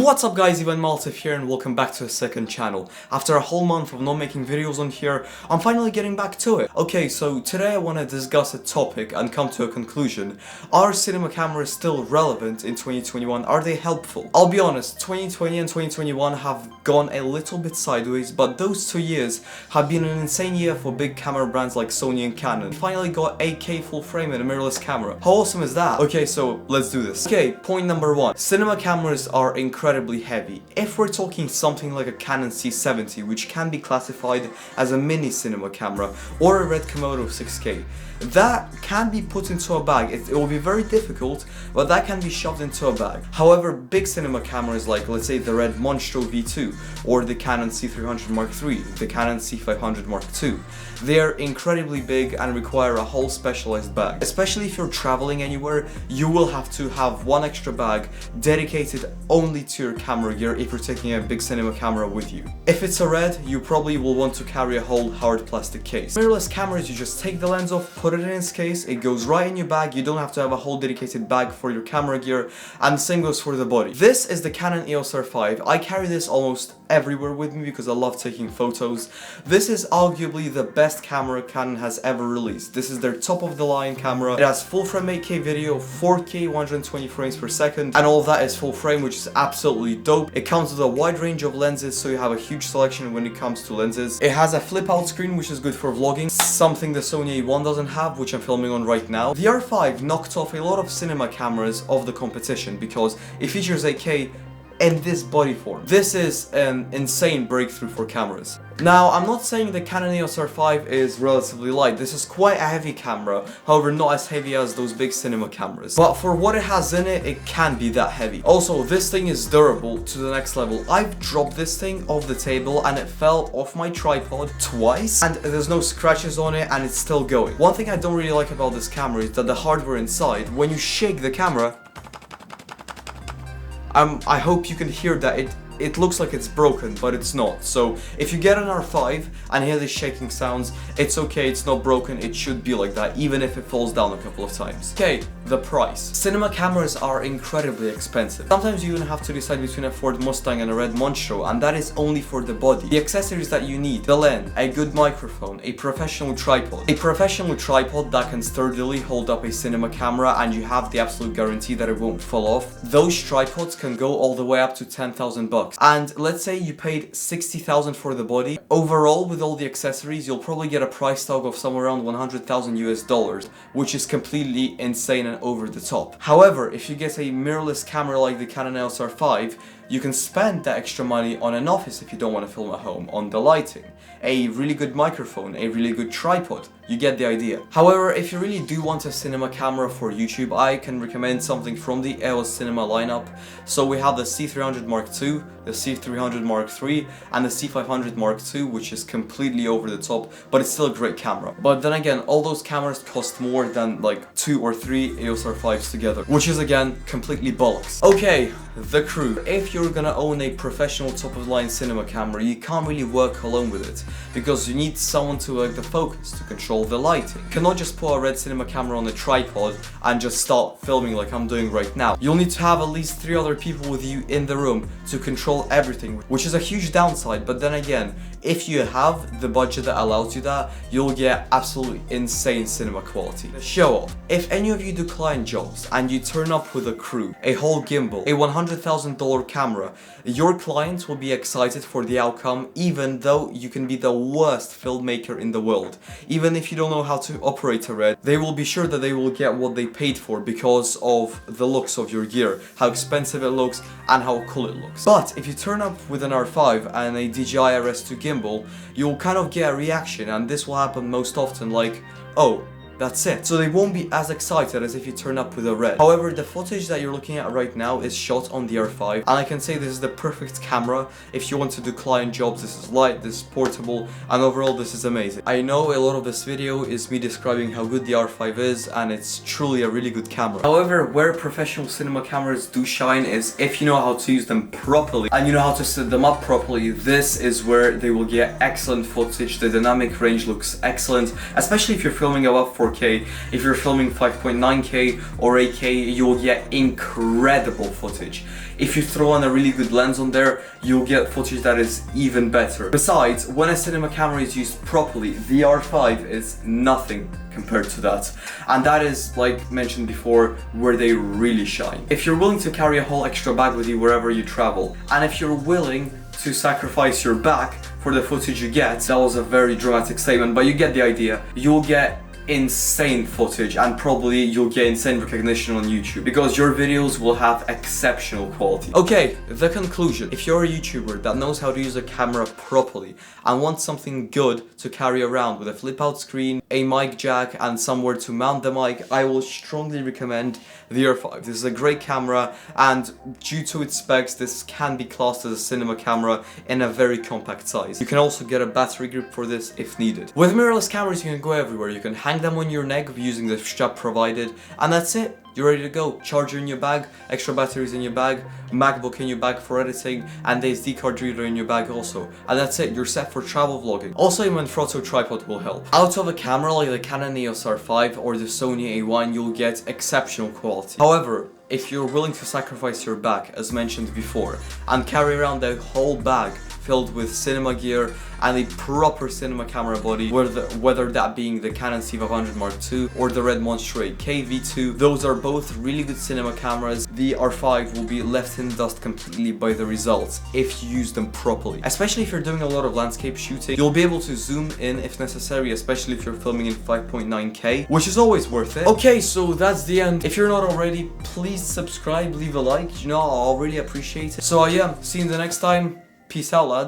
What's up guys, Ivan Maltev here and welcome back to a second channel. After a whole month of not making videos on here, I'm finally getting back to it. Okay, so today I want to discuss a topic and come to a conclusion. Are cinema cameras still relevant in 2021? Are they helpful? I'll be honest, 2020 and 2021 have gone a little bit sideways, but those 2 years have been an insane year for big camera brands like Sony and Canon. We finally got 8K full frame and a mirrorless camera. How awesome is that? Okay, so let's do this. Okay, point number one. Cinema cameras are incredibly heavy. If we're talking something like a Canon C70, which can be classified as a mini cinema camera, or a Red Komodo 6K, that can be put into a bag. It will be very difficult, but that can be shoved into a bag. However, big cinema cameras like, let's say, the Red Monstro V2 or the Canon C300 Mark III, the Canon C500 Mark II, they are incredibly big and require a whole specialized bag. Especially if you're traveling anywhere, you will have to have one extra bag dedicated only to your camera gear if you're taking a big cinema camera with you. If it's a Red, you probably will want to carry a whole hard plastic case. Mirrorless cameras, you just take the lens off, put it in its case, it goes right in your bag, you don't have to have a whole dedicated bag for your camera gear, and the same goes for the body. This is the Canon EOS R5. I carry this almost everywhere with me because I love taking photos. This is arguably the best camera Canon has ever released. This is their top of the line camera. It has full frame 8K video, 4K 120 frames per second, and all of that is full frame, which is absolutely dope. It comes with a wide range of lenses, so you have a huge selection when it comes to lenses. It has a flip out screen, which is good for vlogging, something the Sony A1 doesn't have, which I'm filming on right now. The R5 knocked off a lot of cinema cameras of the competition because it features 8K in this body form. This is an insane breakthrough for cameras. Now, I'm not saying the Canon EOS R5 is relatively light. This is quite a heavy camera, however not as heavy as those big cinema cameras. But for what it has in it, it can be that heavy. Also, this thing is durable to the next level. I've dropped this thing off the table and it fell off my tripod twice, and there's no scratches on it and it's still going. One thing I don't really like about this camera is that the hardware inside, when you shake the camera, I hope you can hear that it looks like it's broken, but it's not. So if you get an R5 and hear the shaking sounds, it's okay, it's not broken, it should be like that, even if it falls down a couple of times. Okay, the price. Cinema cameras are incredibly expensive. Sometimes you even have to decide between a Ford Mustang and a Red Monstro, and that is only for the body. The accessories that you need: the lens, a good microphone, a professional tripod. A professional tripod that can sturdily hold up a cinema camera and you have the absolute guarantee that it won't fall off. Those tripods can go all the way up to 10,000 bucks. And let's say you paid 60,000 for the body. Overall, with all the accessories, you'll probably get a price tag of somewhere around 100,000 US dollars, which is completely insane and over the top. However, if you get a mirrorless camera like the Canon EOS R5, you can spend that extra money on an office if you don't want to film at home, on the lighting, a really good microphone, a really good tripod. You get the idea. However, if you really do want a cinema camera for YouTube, I can recommend something from the EOS cinema lineup. So we have the C300 Mark II, the C300 Mark III, and the C500 Mark II, which is completely over the top, but it's still a great camera. But then again, all those cameras cost more than like 2 or 3 EOS R5s together, which is again completely bollocks. Okay, the crew. If you're gonna own a professional top-of-the-line cinema camera, you can't really work alone with it, because you need someone to work the focus, to control the lighting. You cannot just put a Red cinema camera on a tripod and just start filming like I'm doing right now. You'll need to have at least 3 other people with you in the room to control everything, which is a huge downside. But then again, if you have the budget that allows you that, you'll get absolutely insane cinema quality. The show off. If any of you do client jobs and you turn up with a crew, a whole gimbal, a $100,000 camera, your clients will be excited for the outcome, even though you can be the worst filmmaker in the world. Even if you don't know how to operate a Red, they will be sure that they will get what they paid for because of the looks of your gear, how expensive it looks and how cool it looks. But if you turn up with an R5 and a DJI RS2 gimbal, you'll kind of get a reaction, and this will happen most often, like, oh, that's it. So they won't be as excited as if you turn up with a Red. However, the footage that you're looking at right now is shot on the R5, and I can say this is the perfect camera if you want to do client jobs. This is light, this is portable, and overall this is amazing. I know a lot of this video is me describing how good the R5 is, and it's truly a really good camera. However, where professional cinema cameras do shine is if you know how to use them properly and you know how to set them up properly. This is where they will get excellent footage. The dynamic range looks excellent, especially if you're filming about for 4K. If you're filming 5.9K or 8K, you'll get incredible footage. If you throw on a really good lens on there, you'll get footage that is even better. Besides, when a cinema camera is used properly, the R5 is nothing compared to that. And that is, like mentioned before, where they really shine. If you're willing to carry a whole extra bag with you wherever you travel, and if you're willing to sacrifice your back for the footage you get, that was a very dramatic statement, but you get the idea, you'll get insane footage and probably you'll get insane recognition on YouTube because your videos will have exceptional quality. Okay, the conclusion. If you're a YouTuber that knows how to use a camera properly and wants something good to carry around with a flip out screen, a mic jack and somewhere to mount the mic, I will strongly recommend the R5. This is a great camera and due to its specs, this can be classed as a cinema camera in a very compact size. You can also get a battery grip for this if needed. With mirrorless cameras you can go everywhere. You can hang them on your neck using the strap provided, and that's it. You're ready to go. Charger in your bag, extra batteries in your bag, MacBook in your bag for editing, and the SD card reader in your bag also. And that's it, you're set for travel vlogging. Also, a Manfrotto tripod will help. Out of a camera like the Canon EOS R5 or the Sony A1, you'll get exceptional quality. However, if you're willing to sacrifice your back, as mentioned before, and carry around a whole bag filled with cinema gear and a proper cinema camera body, whether that being the Canon C500 Mark II or the Red Monster 8K V2, those are both really good cinema cameras. The R5 will be left in dust completely by the results if you use them properly. Especially if you're doing a lot of landscape shooting, you'll be able to zoom in if necessary, especially if you're filming in 5.9K, which is always worth it. Okay, so that's the end. If you're not already, please subscribe, leave a like, you know, I'll really appreciate it. So yeah, see you in the next time. Peace out, lads.